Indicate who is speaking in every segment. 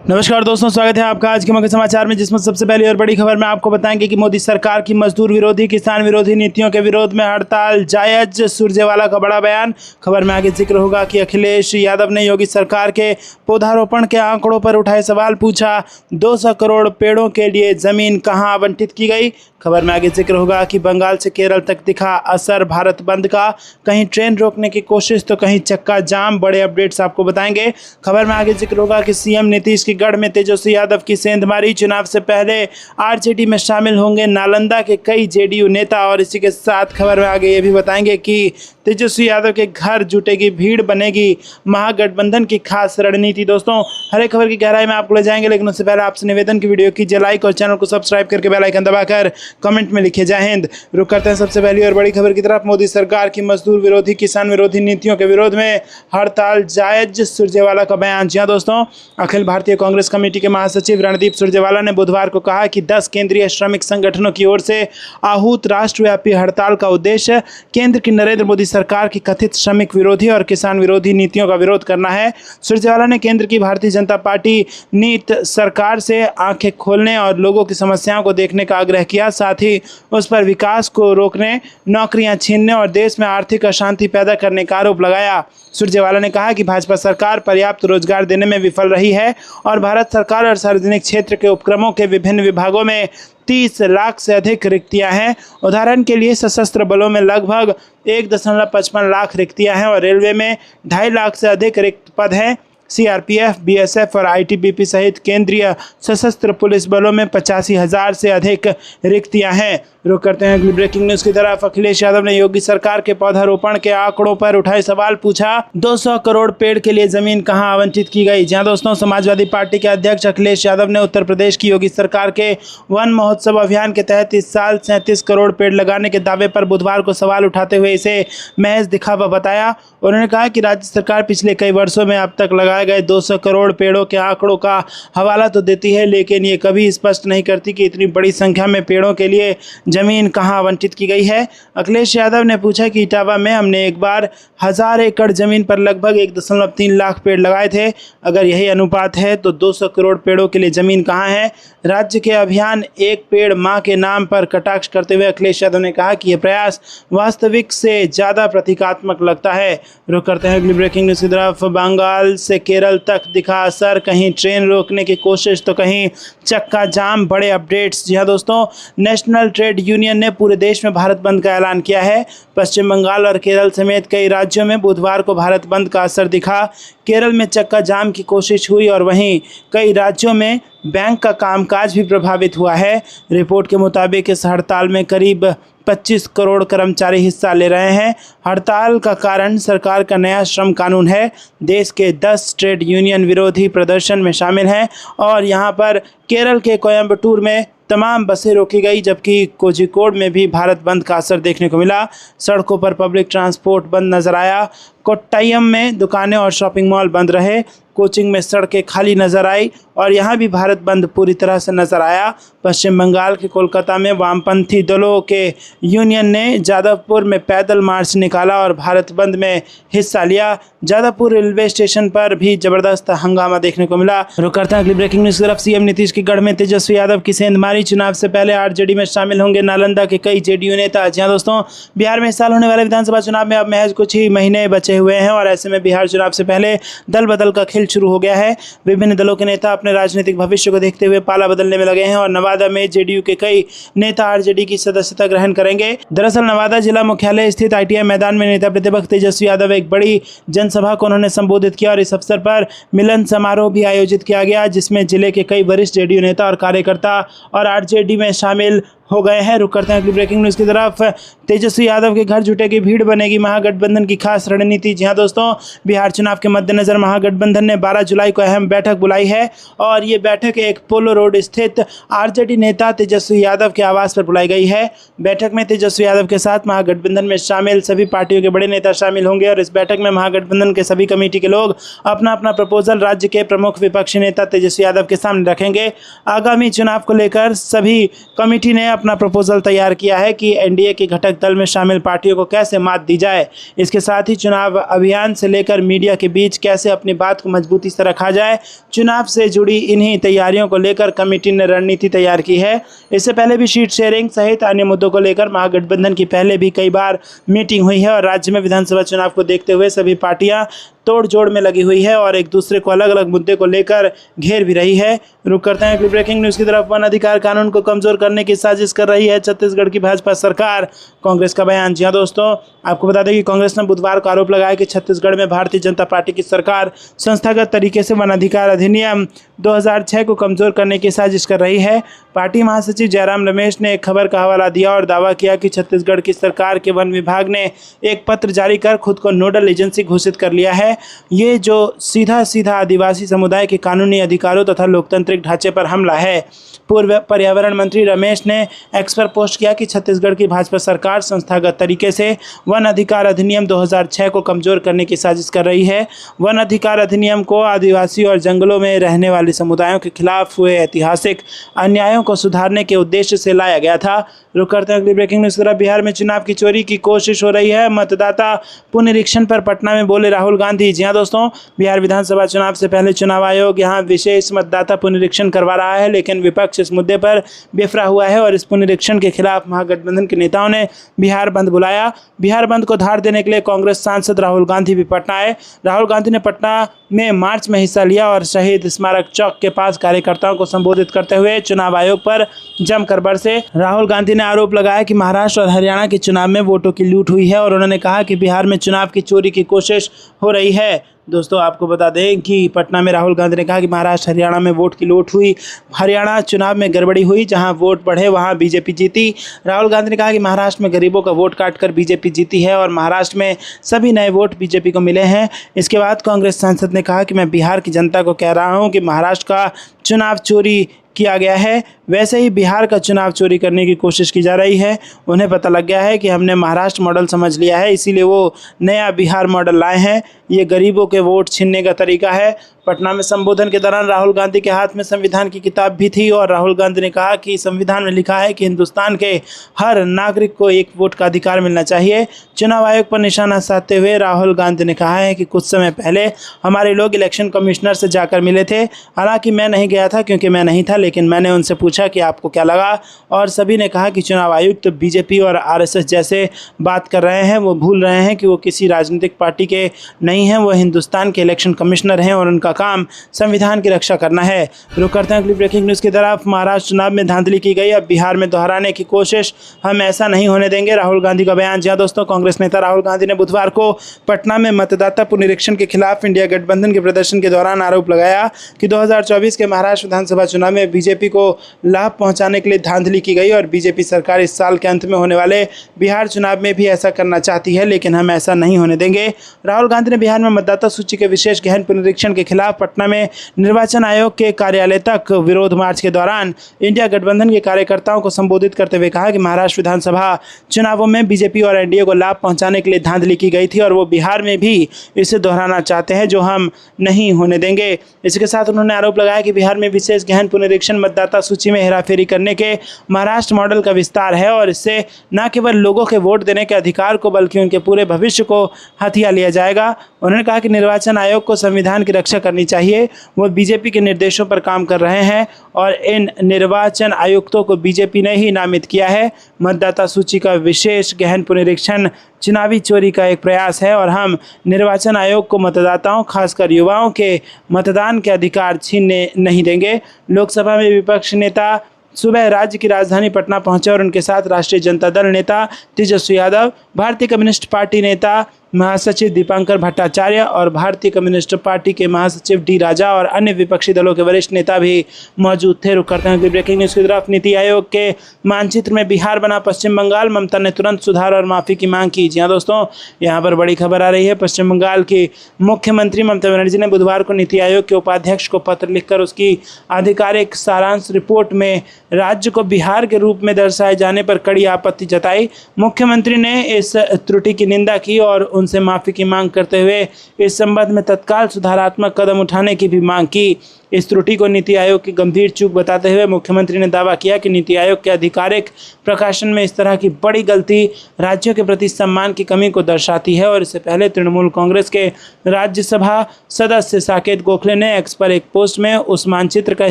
Speaker 1: नमस्कार दोस्तों, स्वागत है आपका आज के मगध समाचार में, जिसमें सबसे पहली और बड़ी खबर में आपको बताएंगे कि मोदी सरकार की मजदूर विरोधी किसान विरोधी नीतियों के विरोध में हड़ताल जायज। सुरजेवाला का बड़ा बयान। खबर में आगे जिक्र होगा कि अखिलेश यादव ने योगी सरकार के पौधारोपण के आंकड़ों पर उठाए सवाल, पूछा 200 करोड़ पेड़ों के लिए जमीन कहां आवंटित की गई। खबर में आगे जिक्र होगा कि बंगाल से केरल तक दिखा असर भारत बंद का, कहीं ट्रेन रोकने की कोशिश तो कहीं चक्का जाम। बड़े अपडेट्स आपको बताएंगे। खबर में आगे जिक्र होगा कि सीएम नीतीश की गढ़ में तेजस्वी यादव की सेंधमारी। चुनाव से पहले आरजेडी में शामिल होंगे नालंदा के कई जेडीयू नेता। और इसी के साथ खबर में आगे ये भी बताएंगे कि तेजस्वी यादव के घर जुटेगी भीड़, बनेगी महागठबंधन की खास रणनीति। दोस्तों, हर एक खबर की गहराई में आपको ले जाएंगे, लेकिन उससे पहले आपसे निवेदन की वीडियो कीजिए लाइक और चैनल को सब्सक्राइब करके बेल आइकन दबाकर कमेंट में लिखिए जय हिंद। रुक करते हैं सबसे पहली और बड़ी खबर की तरफ। मोदी सरकार की मजदूर विरोधी किसान विरोधी नीतियों के विरोध में हड़ताल जायज। सुरजेवाला का बयान। जी हां दोस्तों, अखिल भारतीय कांग्रेस कमेटी के महासचिव रणदीप सुरजेवाला ने बुधवार को कहा कि 10 केंद्रीय श्रमिक संगठनों की ओर से आहूत राष्ट्रव्यापी हड़ताल का उद्देश्य केंद्र की नरेंद्र मोदी सरकार की कथित श्रमिक विरोधी और किसान विरोधी नीतियों का विरोध करना है। सुरजेवाला ने केंद्र की भारतीय जनता पार्टी नीत सरकार से आंखें खोलने और लोगों की समस्याओं को देखने का आग्रह किया, साथ ही उस पर विकास को रोकने, नौकरियां छीनने और देश में आर्थिक अशांति पैदा करने का आरोप लगाया। सुरजेवाला ने कहा कि भाजपा सरकार पर्याप्त रोजगार देने में विफल रही है और भारत सरकार और सार्वजनिक क्षेत्र के उपक्रमों के विभिन्न विभागों में 30 लाख से अधिक रिक्तियां हैं। उदाहरण के लिए सशस्त्र बलों में लगभग 1.55 लाख रिक्तियां हैं और रेलवे में 2.5 लाख से अधिक रिक्त पद हैं। सीआरपीएफ, बीएसएफ और आईटीबीपी सहित केंद्रीय सशस्त्र पुलिस बलों में 85,000 से अधिक रिक्तियां हैं। रुक करते हैं अगली ब्रेकिंग न्यूज की तरफ। अखिलेश यादव ने योगी सरकार के पौधारोपण के आंकड़ों पर उठाए सवाल, पूछा 200 करोड़ पेड़ के लिए जमीन कहां आवंटित की गई। जहां दोस्तों, समाजवादी पार्टी के अध्यक्ष अखिलेश यादव ने उत्तर प्रदेश की योगी सरकार के वन महोत्सव अभियान के तहत इस साल 37 करोड़ पेड़ लगाने के दावे पर बुधवार को सवाल उठाते हुए इसे महज दिखावा बताया। उन्होंने कहा कि राज्य सरकार पिछले कई वर्षों में अब तक लगाए गए 200 करोड़ पेड़ों के आंकड़ों का हवाला तो देती है, लेकिन ये कभी स्पष्ट नहीं करती कि इतनी बड़ी संख्या में पेड़ों के लिए जमीन कहां आवंटित की गई है। अखिलेश यादव ने पूछा कि इटावा में हमने एक बार 1000 एकड़ जमीन पर लगभग 1.3 लाख पेड़ लगाए थे। अगर यही अनुपात है तो 200 करोड़ पेड़ों के लिए जमीन कहां है। राज्य के अभियान एक पेड़ मां के नाम पर कटाक्ष करते हुए अखिलेश यादव ने कहा कि यह प्रयास वास्तविक से ज्यादा प्रतीकात्मक लगता है। रुक करते हैं अगली ब्रेकिंग न्यूज की तरफ। बंगाल से केरल तक दिखा असर, कहीं ट्रेन रोकने की कोशिश तो कहीं चक्का जाम। बड़े अपडेट्स। जी हाँ दोस्तों, नेशनल ट्रेड यूनियन ने पूरे देश में भारत बंद का ऐलान किया है। पश्चिम बंगाल और केरल समेत कई राज्यों में बुधवार को भारत बंद का असर दिखा। केरल में चक्का जाम की कोशिश हुई और वहीं कई राज्यों में बैंक का कामकाज भी प्रभावित हुआ है। रिपोर्ट के मुताबिक इस हड़ताल में करीब 25 करोड़ कर्मचारी हिस्सा ले रहे हैं। हड़ताल का कारण सरकार का नया श्रम कानून है। देश के 10 ट्रेड यूनियन विरोधी प्रदर्शन में शामिल हैं और यहाँ पर केरल के कोयम्बटूर में तमाम बसें रोकी गई, जबकि कोझिकोड में भी भारत बंद का असर देखने को मिला। सड़कों पर पब्लिक ट्रांसपोर्ट बंद नजर आया। कोट्टायम में दुकानें और शॉपिंग मॉल बंद रहे। कोचिंग में सड़कें खाली नजर आई और यहाँ भी भारत बंद पूरी तरह से नजर आया। पश्चिम बंगाल के कोलकाता में वामपंथी दलों के यूनियन ने जादवपुर में पैदल मार्च निकाला और भारत बंद में हिस्सा लिया। जादवपुर रेलवे स्टेशन पर भी जबरदस्त हंगामा देखने को मिला। रुक करते हैं अगली ब्रेकिंग न्यूज की तरफ। सीएम नीतीश की गढ़ में तेजस्वी यादव की सेंधमारी। चुनाव से पहले आरजेडी में शामिल होंगे नालंदा के कई जेडीयू नेता। जी हाँ दोस्तों, बिहार में इस साल होने वाले विधानसभा चुनाव में अब महज कुछ ही महीने बचे हुए हैं और ऐसे में बिहार चुनाव से पहले दल बदल का खेल शुरू हो गया है। विभिन्न दलों के नेता अपने राजनीतिक भविष्य को देखते हुए पाला बदलने में लगे हैं और नवादा में जेडीयू के कई नेता आरजेडी की सदस्यता ग्रहण करेंगे। दरअसल नवादा जिला मुख्यालय स्थित आईटीआई मैदान में नेता प्रतिपक्ष तेजस्वी यादव एक बड़ी जनसभा को उन्होंने संबोधित किया और इस अवसर पर मिलन समारोह भी आयोजित किया गया, जिसमें जिले के कई वरिष्ठ जेडीयू नेता और कार्यकर्ता और आरजेडी में शामिल हो गए हैं। रुक करते हैं अगली ब्रेकिंग न्यूज की तरफ। तेजस्वी यादव के घर जुटेगी भीड़, बनेगी महागठबंधन की खास रणनीति। जी हां दोस्तों, बिहार चुनाव के मद्देनजर महागठबंधन ने 12 जुलाई को अहम बैठक बुलाई है और ये बैठक एक पोलो रोड स्थित आरजेडी नेता तेजस्वी यादव के आवास पर बुलाई गई है। बैठक में तेजस्वी यादव के साथ महागठबंधन में शामिल सभी पार्टियों के बड़े नेता शामिल होंगे और इस बैठक में महागठबंधन के सभी कमेटी के लोग अपना अपना प्रपोजल राज्य के प्रमुख विपक्षी नेता तेजस्वी यादव के सामने रखेंगे। आगामी चुनाव को लेकर सभी कमेटी ने अपना प्रपोजल तैयार किया है कि एनडीए के घटक दल में शामिल पार्टियों को कैसे मात दी जाए। इसके साथ ही चुनाव अभियान से लेकर मीडिया के बीच कैसे अपनी बात को मजबूती से रखा जाए, चुनाव से जुड़ी इन्हीं तैयारियों को लेकर कमेटी ने रणनीति तैयार की है। इससे पहले भी सीट शेयरिंग सहित अन्य मुद्दों को लेकर महागठबंधन की पहले भी कई बार मीटिंग हुई है और राज्य में विधानसभा चुनाव को देखते हुए सभी पार्टियां तोड़ जोड़ में लगी हुई है और एक दूसरे को अलग अलग मुद्दे को लेकर घेर भी रही है। रुक करते हैं ब्रेकिंग न्यूज़ की तरफ। वन अधिकार कानून को कमजोर करने की साजिश कर रही है छत्तीसगढ़ की भाजपा सरकार, कांग्रेस का बयान। जी हाँ दोस्तों, आपको बता दें कि कांग्रेस ने बुधवार को आरोप लगाया कि छत्तीसगढ़ में भारतीय जनता पार्टी की सरकार संस्थागत तरीके से वन अधिकार अधिनियम 2006 को कमजोर करने की साजिश कर रही है। पार्टी महासचिव जयराम रमेश ने एक खबर का हवाला दिया और दावा किया कि छत्तीसगढ़ की सरकार के वन विभाग ने एक पत्र जारी कर खुद को नोडल एजेंसी घोषित कर लिया है। ये जो सीधा सीधा आदिवासी समुदाय के कानूनी अधिकारों तथा लोकतांत्रिक ढांचे पर हमला है। पूर्व पर्यावरण मंत्री रमेश ने एक्स पर पोस्ट किया कि छत्तीसगढ़ की भाजपा सरकार संस्थागत तरीके से वन अधिकार अधिनियम 2006 को कमजोर करने की साजिश कर रही है। वन अधिकार अधिनियम को आदिवासी और जंगलों में रहने वाले समुदायों के खिलाफ हुए ऐतिहासिक अन्यायों को सुधारने के उद्देश्य से लाया गया था। रुक करते हैं अगली ब्रेकिंग न्यूज़ की तरफ। बिहार में चुनाव की चोरी की कोशिश हो रही है, मतदाता पुनरीक्षण पर पटना में बोले राहुल गांधी। जी हाँ दोस्तों, बिहार विधानसभा चुनाव से पहले चुनाव आयोग यहां विशेष मतदाता पुनरीक्षण करवा रहा है, लेकिन विपक्ष इस मुद्दे पर बेफरा हुआ है और इस पुनरीक्षण के खिलाफ महागठबंधन के नेताओं ने बिहार बंद बुलाया। बिहार बंद को धार देने के लिए कांग्रेस सांसद राहुल गांधी भी पटना आए। राहुल गांधी ने पटना में मार्च में हिस्सा लिया और शहीद स्मारक चौक के पास कार्यकर्ताओं को संबोधित करते हुए चुनाव आयोग पर जमकर बरसे। राहुल गांधी ने आरोप लगाया कि महाराष्ट्र और हरियाणा के चुनाव में वोटों की लूट हुई है और उन्होंने कहा कि बिहार में चुनाव की चोरी की कोशिश हो रही है। दोस्तों, आपको बता दें कि पटना में राहुल गांधी ने कहा कि महाराष्ट्र हरियाणा में वोट की लूट हुई, हरियाणा चुनाव में गड़बड़ी हुई, जहां वोट बढ़े वहां बीजेपी जीती। राहुल गांधी ने कहा कि महाराष्ट्र में गरीबों का वोट काटकर बीजेपी जीती है और महाराष्ट्र में सभी नए वोट बीजेपी को मिले हैं। इसके बाद कांग्रेस सांसद ने कहा कि मैं बिहार की जनता को कह रहा हूं कि महाराष्ट्र का चुनाव चोरी किया गया है, वैसे ही बिहार का चुनाव चोरी करने की कोशिश की जा रही है। उन्हें पता लग गया है कि हमने महाराष्ट्र मॉडल समझ लिया है, इसीलिए वो नया बिहार मॉडल लाए हैं। ये गरीबों के वोट छीनने का तरीका है। पटना में संबोधन के दौरान राहुल गांधी के हाथ में संविधान की किताब भी थी और राहुल गांधी ने कहा कि संविधान में लिखा है कि हिंदुस्तान के हर नागरिक को एक वोट का अधिकार मिलना चाहिए। चुनाव आयोग पर निशाना साधते हुए राहुल गांधी ने कहा है कि कुछ समय पहले हमारे लोग इलेक्शन कमिश्नर से जाकर मिले थे। हालांकि मैं नहीं गया था क्योंकि मैं नहीं था, लेकिन मैंने उनसे पूछा कि आपको क्या लगा, और सभी ने कहा कि चुनाव आयुक्त बीजेपी और आरएसएस जैसे बात कर रहे हैं। वो भूल रहे हैं कि वो किसी राजनीतिक पार्टी के नहीं हैं, वो हिंदुस्तान के इलेक्शन कमिश्नर हैं और उनका काम संविधान की रक्षा करना है। रुक करते हैं अगली ब्रेकिंग न्यूज़ की तरफ। महाराष्ट्र चुनाव में धांधली की गई, अब बिहार में दोहराने की कोशिश, हम ऐसा नहीं होने देंगे, राहुल गांधी का बयान। जी हाँ दोस्तों, कांग्रेस नेता राहुल गांधी ने बुधवार को पटना में मतदाता पुनरीक्षण के खिलाफ इंडिया गठबंधन के प्रदर्शन के दौरान आरोप लगाया कि 2024 के महाराष्ट्र विधानसभा चुनाव में बीजेपी को लाभ पहुंचाने के लिए धांधली की गई और बीजेपी सरकार इस साल के अंत में होने वाले बिहार चुनाव में भी ऐसा करना चाहती है, लेकिन हम ऐसा नहीं होने देंगे। राहुल गांधी ने बिहार में मतदाता सूची के विशेष गहन पुनरीक्षण के खिलाफ पटना में निर्वाचन आयोग के कार्यालय तक विरोध मार्च के दौरान इंडिया गठबंधन के कार्यकर्ताओं को संबोधित करते हुए कहा कि महाराष्ट्र विधानसभा चुनावों में बीजेपी और एनडीए को लाभ पहुंचाने के लिए धांधली की गई थी और वो बिहार में भी इसे दोहराना चाहते हैं, जो हम नहीं होने देंगे। इसके साथ उन्होंने आरोप लगाया कि बिहार में विशेष गहन पुनरीक्षण मतदाता सूची में हेराफेरी करने के महाराष्ट्र मॉडल का विस्तार है और इससे न केवल लोगों के वोट देने के अधिकार को बल्कि उनके पूरे भविष्य को हथिया लिया जाएगा। उन्होंने कहा कि निर्वाचन आयोग को संविधान की रक्षा करनी चाहिए। वो बीजेपी के निर्देशों पर काम कर रहे हैं और इन निर्वाचन आयुक्तों को बीजेपी ने ही नामित किया है। मतदाता सूची का विशेष गहन पुनरीक्षण चुनावी चोरी का एक प्रयास है और हम निर्वाचन आयोग को मतदाताओं, खासकर युवाओं के मतदान के अधिकार छीनने नहीं देंगे। लोकसभा में विपक्ष नेता सुबह राज्य की राजधानी पटना पहुंचे और उनके साथ राष्ट्रीय जनता दल नेता तेजस्वी यादव, भारतीय कम्युनिस्ट पार्टी नेता महासचिव दीपांकर भट्टाचार्य और भारतीय कम्युनिस्ट पार्टी के महासचिव डी राजा और अन्य विपक्षी दलों के वरिष्ठ नेता भी मौजूद थे। रुक करते हैं ब्रेकिंग न्यूज़ की तरफ। नीति आयोग के मानचित्र में बिहार बना पश्चिम बंगाल, ममता ने तुरंत सुधार और माफ़ी की मांग की। जी हाँ दोस्तों, यहाँ पर बड़ी खबर आ रही है। पश्चिम बंगाल की मुख्यमंत्री ममता बनर्जी ने बुधवार को नीति आयोग के उपाध्यक्ष को पत्र लिखकर उसकी आधिकारिक सारांश रिपोर्ट में राज्य को बिहार के रूप में दर्शाए जाने पर कड़ी आपत्ति जताई। मुख्यमंत्री ने इस त्रुटि की निंदा की और उनसे माफ़ी की मांग करते हुए इस संबंध में तत्काल सुधारात्मक कदम उठाने की भी मांग की। इस त्रुटि को नीति आयोग की गंभीर चूक बताते हुए मुख्यमंत्री ने दावा किया कि नीति आयोग के आधिकारिक प्रकाशन में इस तरह की बड़ी गलती राज्यों के प्रति सम्मान की कमी को दर्शाती है। और इससे पहले तृणमूल कांग्रेस के राज्यसभा सदस्य साकेत गोखले ने एक्स पर एक पोस्ट में उस मानचित्र का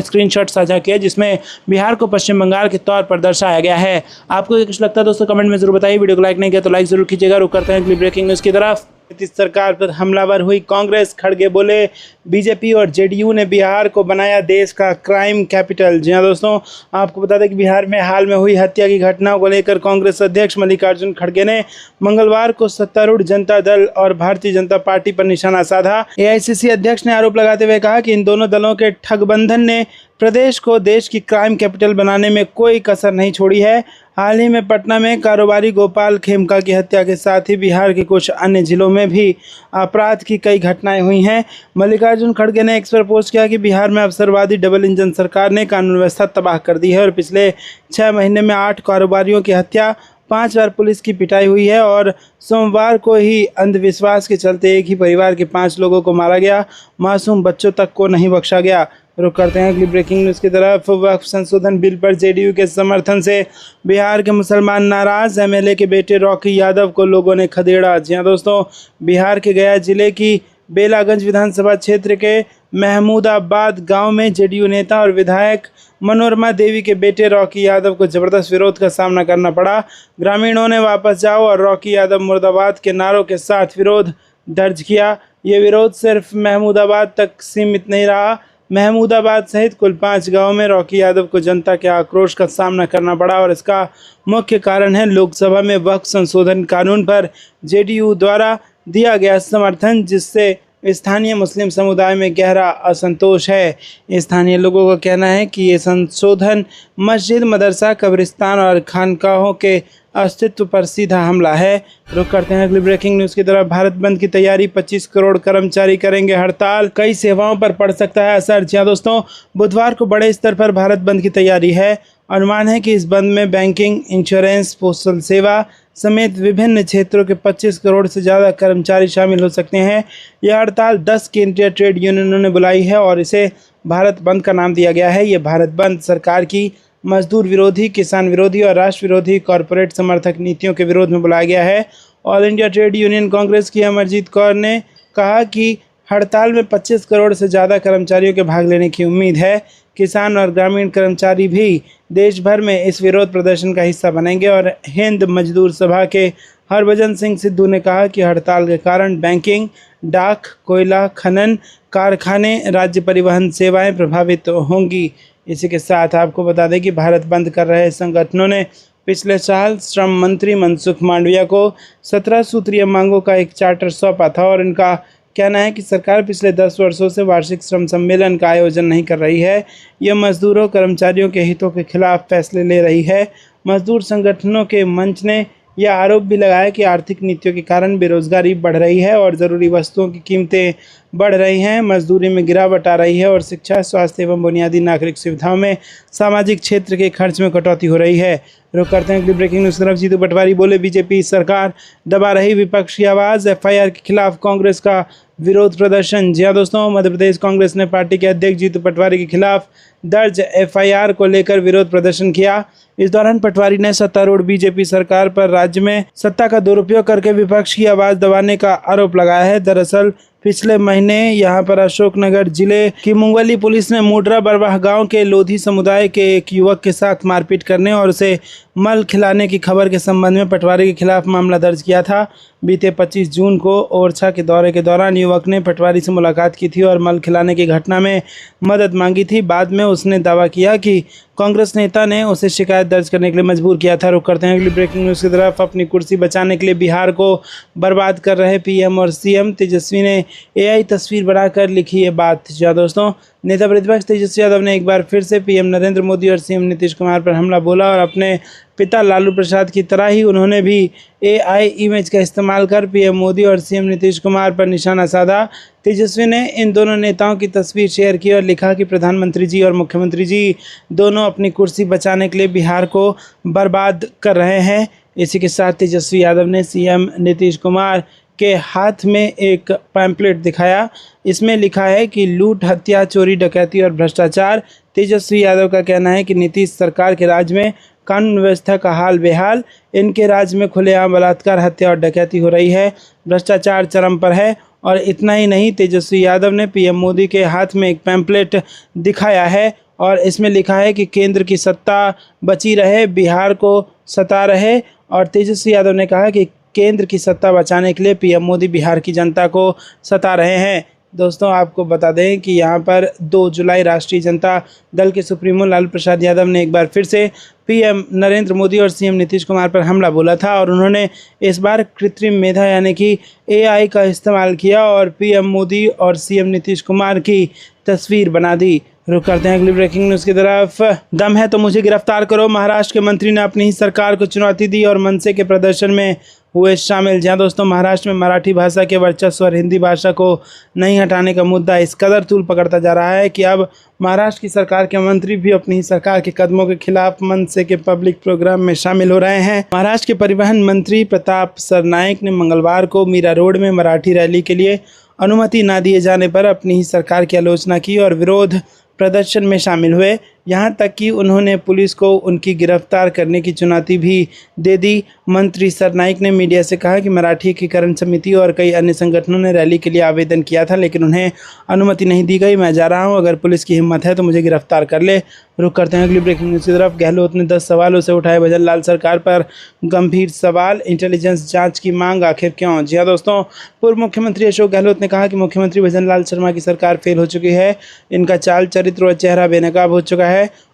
Speaker 1: स्क्रीनशॉट साझा किया जिसमें बिहार को पश्चिम बंगाल के तौर पर दर्शाया गया है। आपको ये कुछ लगता है दोस्तों, कमेंट में जरूर बताइए। वीडियो को लाइक नहीं किया तो लाइक जरूर कीजिएगा। रुक करते हैं अगली ब्रेकिंग न्यूज़ की तरफ। नीतीश सरकार पर हमलावर हुई कांग्रेस, खड़गे बोले बीजेपी और जेडीयू ने बिहार को बनाया देश का क्राइम कैपिटल। जी हाँ दोस्तों, आपको बता दें कि बिहार में हाल में हुई हत्या की घटनाओं को लेकर कांग्रेस अध्यक्ष मल्लिकार्जुन खड़गे ने मंगलवार को सत्तारूढ़ जनता दल और भारतीय जनता पार्टी पर निशाना साधा। एआईसीसी अध्यक्ष ने आरोप लगाते हुए कहा कि इन दोनों दलों के ठगबंधन ने प्रदेश को देश की क्राइम कैपिटल बनाने में कोई कसर नहीं छोड़ी है। हाल ही में पटना में कारोबारी गोपाल खेमका की हत्या के साथ ही बिहार के कुछ अन्य जिलों में भी अपराध की कई घटनाएं हुई हैं। मल्लिकार्जुन खड़गे ने एक्स पर पोस्ट किया कि बिहार में अवसरवादी डबल इंजन सरकार ने कानून व्यवस्था तबाह कर दी है और पिछले 6 महीने में 8 कारोबारियों की हत्या, 5 बार पुलिस की पिटाई हुई है और सोमवार को ही अंधविश्वास के चलते एक ही परिवार के 5 लोगों को मारा गया। मासूम बच्चों तक को नहीं बख्शा गया। रुक करते हैं अगली ब्रेकिंग न्यूज़ की तरफ। वक्फ संशोधन बिल पर जेडीयू के समर्थन से बिहार के मुसलमान नाराज, एमएलए के बेटे रॉकी यादव को लोगों ने खदेड़ा। जी हाँ दोस्तों, बिहार के गया जिले की बेलागंज विधानसभा क्षेत्र के महमूदाबाद गांव में जेडीयू नेता और विधायक मनोरमा देवी के बेटे रॉकी यादव को जबरदस्त विरोध का सामना करना पड़ा। ग्रामीणों ने वापस जाओ और रॉकी यादव मुर्दाबाद के नारों के साथ विरोध दर्ज किया। ये विरोध सिर्फ महमूदाबाद तक सीमित नहीं रहा। महमूदाबाद सहित कुल 5 गाँव में रॉकी यादव को जनता के आक्रोश का सामना करना पड़ा और इसका मुख्य कारण है लोकसभा में वक्फ संशोधन कानून पर जेडीयू द्वारा दिया गया समर्थन, जिससे स्थानीय मुस्लिम समुदाय में गहरा असंतोष है। स्थानीय लोगों का कहना है कि ये संशोधन मस्जिद, मदरसा, कब्रिस्तान और खानकाहों के अस्तित्व पर सीधा हमला है। रुक करते हैं अगली ब्रेकिंग न्यूज़ की तरफ। भारत बंद की तैयारी, 25 करोड़ कर्मचारी करेंगे हड़ताल, कई सेवाओं पर पड़ सकता है असर। जी दोस्तों, बुधवार को बड़े स्तर पर भारत बंद की तैयारी है। अनुमान है कि इस बंद में बैंकिंग, इंश्योरेंस, पोस्टल सेवा समेत विभिन्न क्षेत्रों के 25 करोड़ से ज़्यादा कर्मचारी शामिल हो सकते हैं। यह हड़ताल 10 केंद्रीय ट्रेड यूनियनों ने बुलाई है और इसे भारत बंद का नाम दिया गया है। ये भारत बंद सरकार की मजदूर विरोधी, किसान विरोधी और राष्ट्र विरोधी कॉरपोरेट समर्थक नीतियों के विरोध में बुलाया गया है। All India trade union Congress की अमरजीत कौर ने कहा कि हड़ताल में 25 करोड़ से ज़्यादा कर्मचारियों के भाग लेने की उम्मीद है। किसान और ग्रामीण कर्मचारी भी देश भर में इस विरोध प्रदर्शन का हिस्सा बनेंगे। और हिंद मजदूर सभा के हरभजन सिंह सिद्धू ने कहा कि हड़ताल के कारण बैंकिंग, डाक, कोयला खनन कारखाने, राज्य परिवहन सेवाएं प्रभावित होंगी। इसी के साथ आपको बता दें कि भारत बंद कर रहे संगठनों ने पिछले साल श्रम मंत्री मनसुख मांडविया को 17 सूत्रीय मांगों का एक चार्टर सौंपा था और इनका कहना है कि सरकार पिछले 10 वर्षों से वार्षिक श्रम सम्मेलन का आयोजन नहीं कर रही है। यह मजदूरों, कर्मचारियों के हितों के खिलाफ फैसले ले रही है। मजदूर संगठनों के मंच ने यह आरोप भी लगाया कि आर्थिक नीतियों के कारण बेरोजगारी बढ़ रही है और ज़रूरी वस्तुओं की कीमतें बढ़ रही हैं, मजदूरी में गिरावट आ रही है और शिक्षा, स्वास्थ्य एवं बुनियादी नागरिक सुविधाओं में सामाजिक क्षेत्र के खर्च में कटौती हो रही है। रुक करते हैं अगली ब्रेकिंग न्यूज़ की तरफ। जीतू पटवारी बोले बीजेपी सरकार दबा रही विपक्ष की आवाज़, एफआईआर के खिलाफ कांग्रेस का विरोध प्रदर्शन। जी हाँ दोस्तों, मध्य प्रदेश कांग्रेस ने पार्टी के अध्यक्ष जीतू पटवारी के खिलाफ दर्ज एफआईआर को लेकर विरोध प्रदर्शन किया। इस दौरान पटवारी ने सत्तारूढ़ बीजेपी सरकार पर राज्य में सत्ता का दुरुपयोग करके विपक्ष की आवाज़ दबाने का आरोप लगाया है। दरअसल पिछले महीने यहां पर अशोकनगर जिले की मुंगवली पुलिस ने मुड्रा बरवाह गांव के लोधी समुदाय के एक युवक के साथ मारपीट करने और उसे मल खिलाने की खबर के संबंध में पटवारी के खिलाफ मामला दर्ज किया था। बीते 25 जून को ओरछा के दौरे के दौरान युवक ने पटवारी से मुलाकात की थी और मल खिलाने की घटना में मदद मांगी थी। बाद में उसने दावा किया कि कांग्रेस नेता ने उसे शिकायत दर्ज करने के लिए मजबूर किया था। रुक करते हैं अगली ब्रेकिंग न्यूज़ की तरफ। अपनी कुर्सी बचाने के लिए बिहार को बर्बाद कर रहे पीएम और सीएम, तेजस्वी ने एआई तस्वीर बनाकर लिखी ये बात। जी दोस्तों, नेता प्रतिपक्ष तेजस्वी यादव ने एक बार फिर से पीएम नरेंद्र मोदी और सीएम नीतीश कुमार पर हमला बोला और अपने पिता लालू प्रसाद की तरह ही उन्होंने भी एआई इमेज का इस्तेमाल कर पीएम मोदी और सीएम नीतीश कुमार पर निशाना साधा। तेजस्वी ने इन दोनों नेताओं की तस्वीर शेयर की और लिखा कि प्रधानमंत्री जी और मुख्यमंत्री जी दोनों अपनी कुर्सी बचाने के लिए बिहार को बर्बाद कर रहे हैं। इसी के साथ तेजस्वी यादव ने सीएम नीतीश कुमार के हाथ में एक पैम्पलेट दिखाया। इसमें लिखा है कि लूट, हत्या, चोरी, डकैती और भ्रष्टाचार। तेजस्वी यादव का कहना है कि नीतीश सरकार के राज में कानून व्यवस्था का हाल बेहाल। इनके राज में खुलेआम बलात्कार, हत्या और डकैती हो रही है। भ्रष्टाचार चरम पर है। और इतना ही नहीं, तेजस्वी यादव ने पीएम मोदी के हाथ में एक पैम्पलेट दिखाया है और इसमें लिखा है कि केंद्र की सत्ता बची रहे, बिहार को सता रहे। और तेजस्वी यादव ने कहा कि केंद्र की सत्ता बचाने के लिए पीएम मोदी बिहार की जनता को सता रहे हैं। दोस्तों, आपको बता दें कि यहाँ पर 2 जुलाई राष्ट्रीय जनता दल के सुप्रीमो लालू प्रसाद यादव ने एक बार फिर से पीएम नरेंद्र मोदी और सीएम नीतीश कुमार पर हमला बोला था और उन्होंने इस बार कृत्रिम मेधा यानी कि एआई का इस्तेमाल किया और पीएम मोदी और सीएम नीतीश कुमार की तस्वीर बना दी। रुक करते हैं अगली ब्रेकिंग न्यूज़ की तरफ। दम है तो मुझे गिरफ्तार करो, महाराष्ट्र के मंत्री ने अपनी ही सरकार को चुनौती दी और मनसे के प्रदर्शन में हुए शामिल। जहां दोस्तों, महाराष्ट्र में मराठी भाषा के वर्चस्व और हिंदी भाषा को नहीं हटाने का मुद्दा इस कदर तूल पकड़ता जा रहा है कि अब महाराष्ट्र की सरकार के मंत्री भी अपनी ही सरकार के कदमों के खिलाफ मनसे के पब्लिक प्रोग्राम में शामिल हो रहे हैं। महाराष्ट्र के परिवहन मंत्री प्रताप सरनाइक ने मंगलवार को मीरा रोड में मराठी रैली के लिए अनुमति न दिए जाने पर अपनी ही सरकार की आलोचना की और विरोध प्रदर्शन में शामिल हुए। यहाँ तक कि उन्होंने पुलिस को उनकी गिरफ्तार करने की चुनौती भी दे दी। मंत्री सरनाइक ने मीडिया से कहा कि मराठी एकीकरण समिति और कई अन्य संगठनों ने रैली के लिए आवेदन किया था, लेकिन उन्हें अनुमति नहीं दी गई। मैं जा रहा हूं, अगर पुलिस की हिम्मत है तो मुझे गिरफ्तार कर ले। रुक करते हैं अगली ब्रेकिंग न्यूज़ की तरफ। गहलोत ने 10 सवालों से उठाए भजन लाल सरकार पर गंभीर सवाल। इंटेलिजेंस जांच की मांग, आखिर क्यों? जी हाँ दोस्तों, पूर्व मुख्यमंत्री अशोक गहलोत ने कहा कि मुख्यमंत्री भजन लाल शर्मा की सरकार फेल हो चुकी है। इनका चाल चरित्र और चेहरा बेनकाब हो चुका है।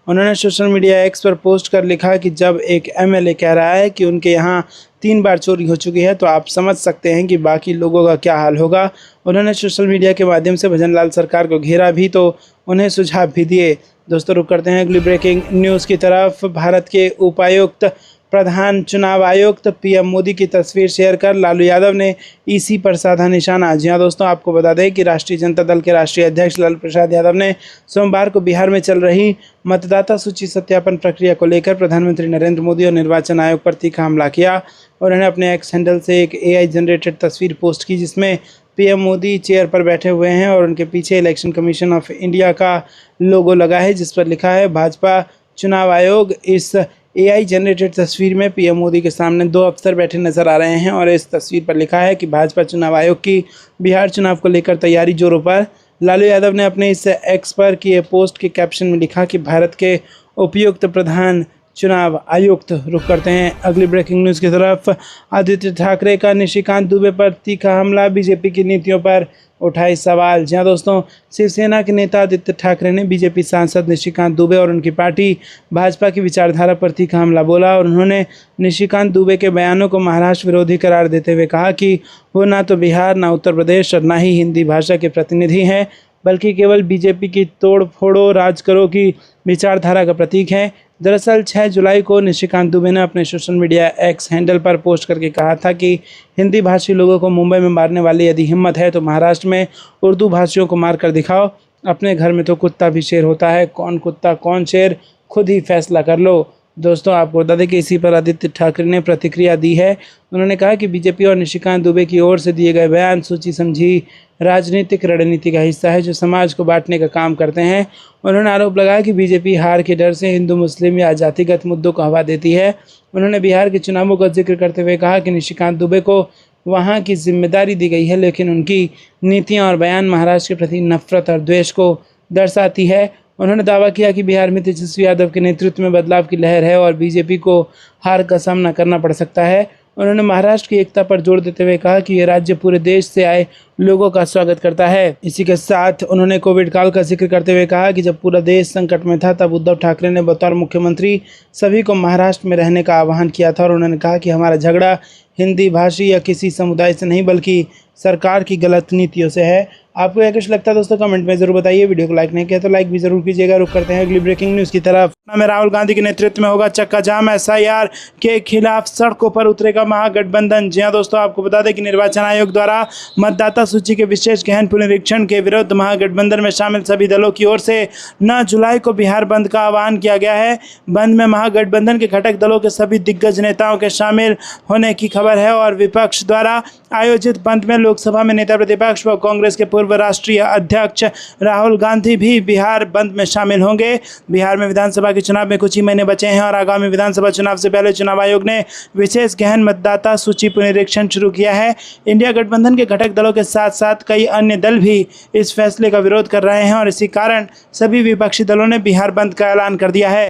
Speaker 1: उन्होंने सोशल मीडिया एक्स पर पोस्ट कर लिखा कि जब एक एमएलए कह रहा है कि उनके यहाँ 3 बार चोरी हो चुकी है तो आप समझ सकते हैं कि बाकी लोगों का क्या हाल होगा। उन्होंने सोशल मीडिया के माध्यम से भजन लाल सरकार को घेरा भी तो उन्हें सुझाव भी दिए। दोस्तों, रुक करते हैं अगली ब्रेकिंग न्यूज़ की तरफ। भारत के उपायुक्त प्रधान चुनाव आयुक्त पीएम मोदी की तस्वीर शेयर कर लालू यादव ने ईसी पर साधा निशाना। जी हाँ दोस्तों, आपको बता दें कि राष्ट्रीय जनता दल के राष्ट्रीय अध्यक्ष लालू प्रसाद यादव ने सोमवार को बिहार में चल रही मतदाता सूची सत्यापन प्रक्रिया को लेकर प्रधानमंत्री नरेंद्र मोदी और निर्वाचन आयोग पर तीखा हमला किया। उन्होंने अपने एक्स हैंडल से एक एआई जनरेटेड तस्वीर पोस्ट की जिसमें पीएम मोदी चेयर पर बैठे हुए हैं और उनके पीछे इलेक्शन कमीशन ऑफ इंडिया का लोगो लगा है जिस पर लिखा है भाजपा चुनाव आयोग। इस एआई जनरेटेड तस्वीर में पीएम मोदी के सामने 2 अफसर बैठे नजर आ रहे हैं और इस तस्वीर पर लिखा है कि भाजपा चुनाव आयोग की बिहार चुनाव को लेकर तैयारी जोरों पर। लालू यादव ने अपने इस एक्स पर किए पोस्ट के कैप्शन में लिखा कि भारत के उपयुक्त प्रधान चुनाव आयुक्त। रुक करते हैं अगली ब्रेकिंग न्यूज़ की तरफ। आदित्य ठाकरे का निशिकांत दुबे पर तीखा हमला, बीजेपी की नीतियों पर उठाए सवाल। जहां दोस्तों, शिवसेना के नेता आदित्य ठाकरे ने बीजेपी सांसद निशिकांत दुबे और उनकी पार्टी भाजपा की विचारधारा पर तीखा हमला बोला और उन्होंने निशिकांत दुबे के बयानों को महाराष्ट्र विरोधी करार देते हुए कहा कि वो ना तो बिहार, ना उत्तर प्रदेश और ना ही हिंदी भाषा के प्रतिनिधि हैं, बल्कि केवल बीजेपी की तोड़ फोड़ो राज करो की विचारधारा का प्रतीक हैं। दरअसल 6 जुलाई को निशिकांत दुबे ने अपने सोशल मीडिया एक्स हैंडल पर पोस्ट करके कहा था कि हिंदी भाषी लोगों को मुंबई में मारने वाली यदि हिम्मत है तो महाराष्ट्र में उर्दू भाषियों को मार कर दिखाओ। अपने घर में तो कुत्ता भी शेर होता है, कौन कुत्ता कौन शेर खुद ही फैसला कर लो। दोस्तों, आपको बता दें कि इसी पर आदित्य ठाकरे ने प्रतिक्रिया दी है। उन्होंने कहा कि बीजेपी और निशिकांत दुबे की ओर से दिए गए बयान सोची समझी राजनीतिक रणनीति का हिस्सा है जो समाज को बांटने का काम करते हैं। उन्होंने आरोप लगाया कि बीजेपी हार के डर से हिंदू मुस्लिम या जातिगत मुद्दों को हवा देती है। उन्होंने बिहार के चुनावों का जिक्र करते हुए कहा कि निशिकांत दुबे को वहां की जिम्मेदारी दी गई है, लेकिन उनकी नीतियां और बयान महाराष्ट्र के प्रति नफरत और द्वेष को दर्शाती है। उन्होंने दावा किया कि बिहार में तेजस्वी यादव के नेतृत्व में बदलाव की लहर है और बीजेपी को हार का सामना करना पड़ सकता है। उन्होंने महाराष्ट्र की एकता पर जोर देते हुए कहा कि यह राज्य पूरे देश से आए लोगों का स्वागत करता है। इसी के साथ उन्होंने कोविड काल का जिक्र करते हुए कहा कि जब पूरा देश संकट में था तब उद्धव ठाकरे ने बतौर मुख्यमंत्री सभी को महाराष्ट्र में रहने का आह्वान किया था और उन्होंने कहा कि हमारा झगड़ा हिंदी भाषी या किसी समुदाय से नहीं बल्कि सरकार की गलत नीतियों से है। आपको यह कुछ लगता है दोस्तों कमेंट में जरूर बताइए। वीडियो को लाइक नहीं किया तो लाइक भी जरूर कीजिएगा। रुक करते हैं अगली ब्रेकिंग न्यूज़ की तरफ। में राहुल गांधी के नेतृत्व में होगा चक्का जाम, SIR के खिलाफ सड़कों पर उतरेगा महागठबंधन। जी हां दोस्तों, आपको बता दें कि निर्वाचन आयोग द्वारा मतदाता सूची के विशेष गहन पुनरीक्षण के विरुद्ध महागठबंधन में शामिल सभी दलों की ओर से 9 जुलाई को बिहार बंद का आह्वान किया गया है। बंद में महागठबंधन के घटक दलों के सभी दिग्गज नेताओं के शामिल होने की खबर है और विपक्ष द्वारा आयोजित बंद में लोकसभा में नेता प्रतिपक्ष व कांग्रेस के पूर्व राष्ट्रीय अध्यक्ष राहुल गांधी भी बिहार बंद में शामिल होंगे। बिहार में विधानसभा के चुनाव में कुछ ही महीने बचे हैं और आगामी विधानसभा चुनाव से पहले चुनाव आयोग ने विशेष गहन मतदाता सूची पुनरीक्षण शुरू किया है। इंडिया गठबंधन के घटक दलों के साथ साथ कई अन्य दल भी इस फैसले का विरोध कर रहे हैं और इसी कारण सभी विपक्षी दलों ने बिहार बंद का ऐलान कर दिया है।